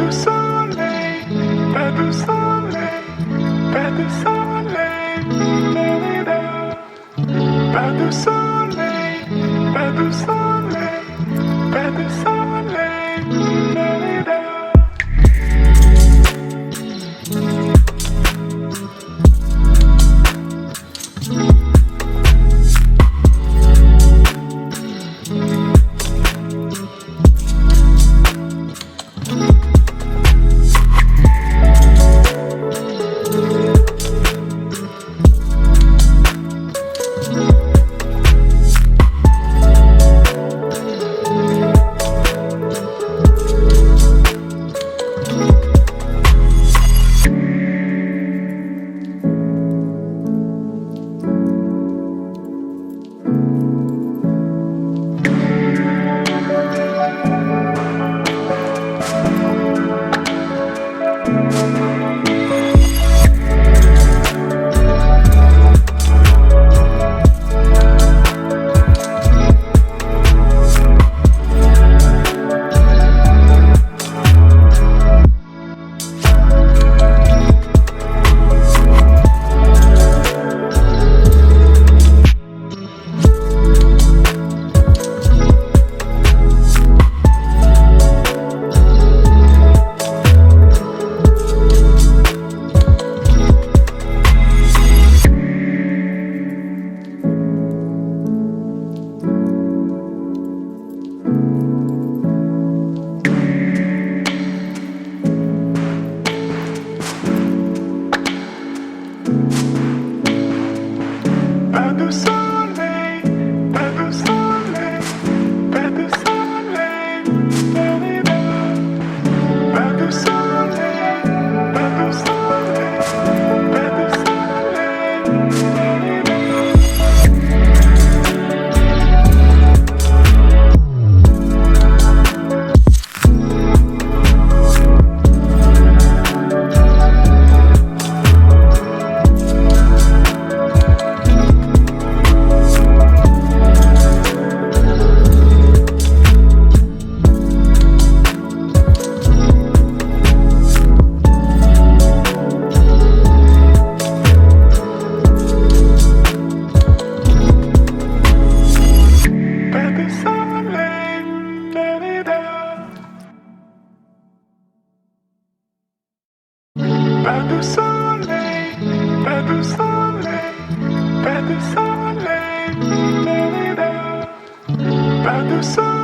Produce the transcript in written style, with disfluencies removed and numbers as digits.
de soleil, pas de soleil, pas de soleil, pas de soleil, pas de soleil, pas de soleil, pas de soleil, pas de soleil, pas de soleil, pas de soleil, pas de soleil, pas de pas de soleil, pas de soleil, pas de soleil, pas de soleil.